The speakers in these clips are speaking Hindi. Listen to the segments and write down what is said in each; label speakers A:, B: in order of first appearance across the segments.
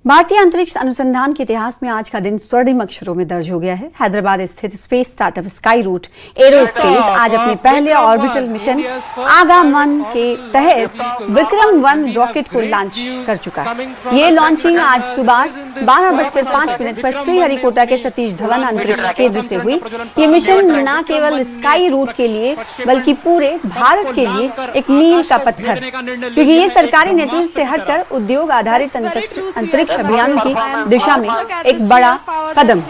A: भारतीय अंतरिक्ष अनुसंधान के इतिहास में आज का दिन स्वर्णिम अक्षरों में दर्ज हो गया है। हैदराबाद स्थित space startup Skyroot Aerospace आज अपने पहले ऑर्बिटल मिशन आगामन के तहत विक्रम-1 रॉकेट को लॉन्च कर चुका है। ये लॉन्चिंग आज सुबह 12:05 पर श्रीहरिकोटा के सतीश धवन अंतरिक्ष केंद्र से हुई। ये मिशन न केवल स्काई रूट के लिए बल्कि पूरे भारत के लिए एक मील का पत्थर, क्योंकि ये सरकारी नेतृत्व से हटकर उद्योग आधारित अंतरिक्ष अभियान की दिशा में एक बड़ा कदम।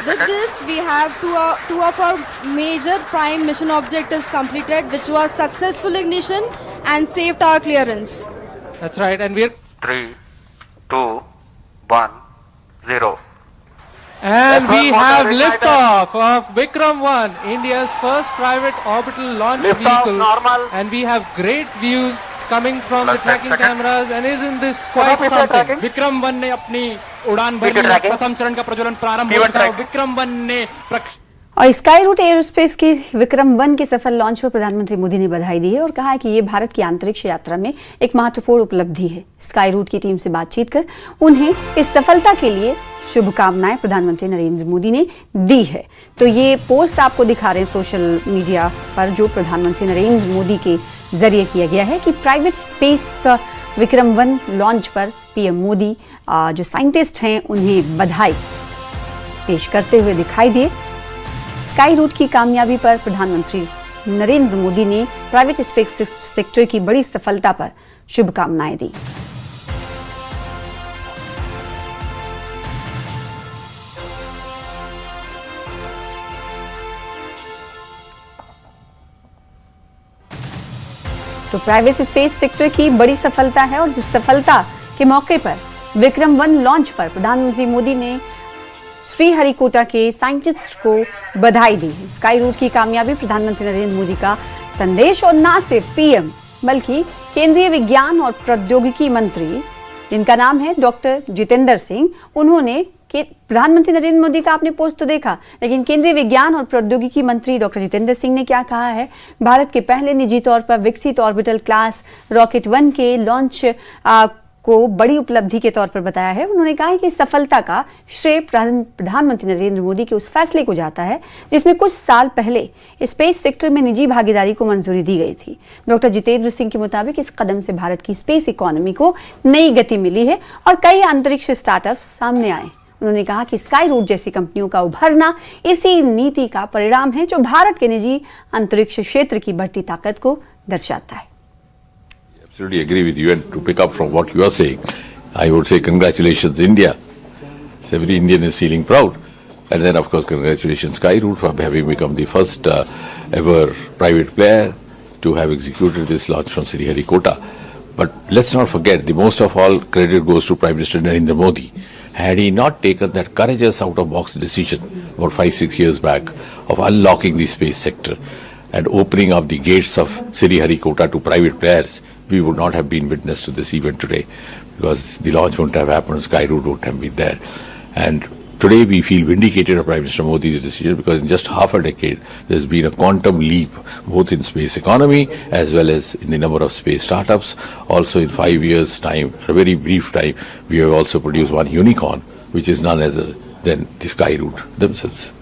B: With this, we have two of our major prime mission objectives completed, which was successful ignition and safe tower clearance.
C: That's right, and we're
D: 3, 2, 1, 0.
C: And we have liftoff of Vikram-1, India's first private orbital launch vehicle.
D: Normal.
C: And we have great views coming from the tracking cameras, and isn't this quite something?
E: विक्रम-1 ने अपनी उड़ान भरी, प्रथम चरण का प्रज्वलन प्रारंभ हो गया। विक्रम-1 ने
A: और स्काई रूट एरोस्पेस की विक्रम-1 के सफल लॉन्च पर प्रधानमंत्री मोदी ने बधाई दी है और कहा है कि ये भारत की अंतरिक्ष यात्रा में एक महत्वपूर्ण उपलब्धि है। स्काई रूट की टीम से बातचीत कर उन्हें इस सफलता के लिए शुभकामनाएं प्रधानमंत्री नरेंद्र मोदी ने दी है। तो ये पोस्ट आपको दिखा रहे हैं सोशल मीडिया पर, जो प्रधानमंत्री नरेंद्र मोदी के जरिए किया गया है कि प्राइवेट स्पेस विक्रम-1 लॉन्च पर पीएम मोदी जो साइंटिस्ट हैं उन्हें बधाई पेश करते हुए दिखाई दिए। स्काई रूट की कामयाबी पर प्रधानमंत्री नरेंद्र मोदी ने प्राइवेट स्पेस सेक्टर की बड़ी सफलता पर शुभकामनाएं दी। तो प्राइवेट स्पेस सेक्टर की बड़ी सफलता है और जिस सफलता के मौके पर विक्रम-1 लॉन्च पर प्रधानमंत्री मोदी ने श्रीहरिकोटा के साइंटिस्ट को बधाई दी है। स्काई रूट की कामयाबी प्रधानमंत्री नरेंद्र मोदी का संदेश और न सिर्फ पीएम बल्कि केंद्रीय विज्ञान और प्रौद्योगिकी मंत्री, जिनका नाम है डॉक्टर जितेंद्र सिंह, उन्होंने प्रधानमंत्री नरेंद्र मोदी का आपने पोस्ट तो देखा, लेकिन केंद्रीय विज्ञान और प्रौद्योगिकी मंत्री डॉक्टर जितेंद्र सिंह ने क्या कहा है? भारत के पहले निजी तौर पर विकसित ऑर्बिटल क्लास रॉकेट 1 के लॉन्च को बड़ी उपलब्धि के तौर पर बताया है। उन्होंने कहा है कि सफलता का श्रेय प्रधानमंत्री नरेंद्र मोदी के उस फैसले को जाता है जिसमें कुछ साल पहले स्पेस सेक्टर में निजी भागीदारी को मंजूरी दी गई थी। डॉक्टर जितेंद्र सिंह के मुताबिक इस कदम से भारत की स्पेस इकोनॉमी को नई गति मिली है और कई अंतरिक्ष स्टार्टअप सामने आए। उन्होंने कहा कि स्काई रूट जैसी कंपनियों का उभरना इसी नीति का परिणाम है जो भारत के निजी अंतरिक्ष क्षेत्र की बढ़ती ताकत को दर्शाता है।
F: Absolutely agree with you, and to pick up from what you are saying, I would say congratulations India. So every Indian is feeling proud, and then of course congratulations Skyroot for having become the first ever private player to have executed this launch from Sriharikota. But let's not forget, the most of all credit goes to Prime Minister Narendra Modi. Had he not taken that courageous out-of-box decision about 5-6 years back of unlocking the space sector and opening up the gates of Sriharikota to private players, we would not have been witness to this event today, because the launch wouldn't have happened, Skyroot wouldn't have been there. And today we feel vindicated of Prime Minister Modi's decision, because in just half a decade there's been a quantum leap both in space economy as well as in the number of space startups. Also in 5 years' time, a very brief time, we have also produced one unicorn, which is none other than the Skyroot themselves.